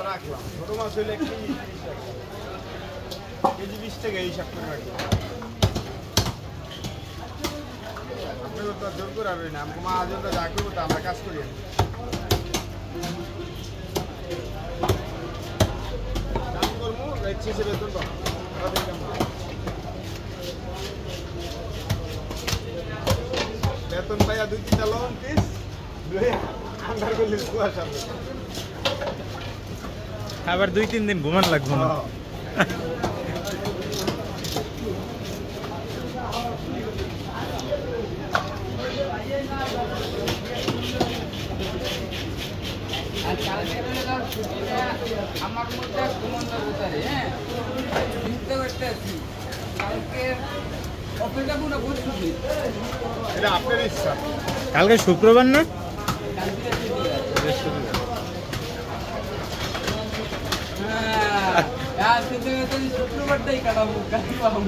রাখলাম ছোট মাছ হইলে কেজি 20 টাকা হিসাব করে রাখলাম। আপনাদের তো জোর করে আর না আমাকে মা আজটা যা করবো তা আমরা কাজ করি কাজ করবো ইচ্ছে হিসেবে বেতন পাবো বেতন পাইয়া 2-3টা লোন পিস আন্ডার করলে কুয়াশা আবার 2-3 দিন ঘুমান লাগবে না। আমার মধ্যে ঘুমন্ত উতারে হ্যাঁ চিন্তা করতে আছি কালকে অফিসটা পুরো বুঝছি এটা আপনার ইচ্ছা। কালকে শুক্রবার না? হ্যাঁ শুক্রবারটাই কাটাবো কালকে পাবো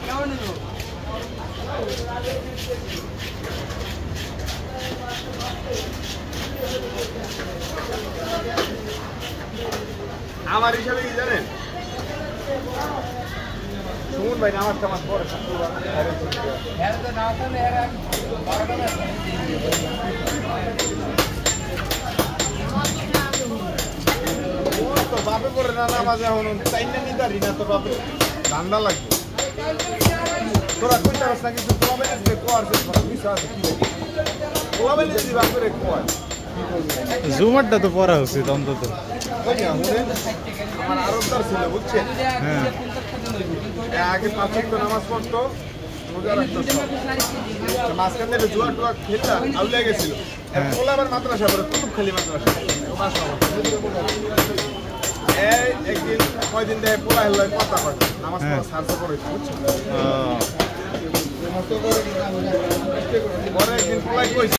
কেমন নেবো আমার হিসাবে কি জানেন সুমন ভাই নামাজ টামাজ পরে বাপে পরে না নামাজ এখন চাইনা নিতে পারি না তো বাপে ঠান্ডা লাগবে তোরা কইতে পারছ না কিন্তু পোলাবে আসবে কোয়ার বিষয় আছে কি পোলাবে যদি বাপের কোয়ার জুমারটা তো পড়া উচিত অন্তত। আমার আরবদার ছিল বুঝছেন আগে 5 ওয়াক্ত নামাজ পড়তো রোজা রাখতো মাঝখানে জুয়া টুয়া খেলতাম আউলে গেছিল পোলাবার মাদ্রাসা পড়ে কুতুব খালি মাদ্রাসা এই একদিন কয়দিন দেখে পোলা হেলয় কথা কয় নামাজ পড়া সারতে পড়ে বুঝছেন পরে একদিন পোলাই কইছে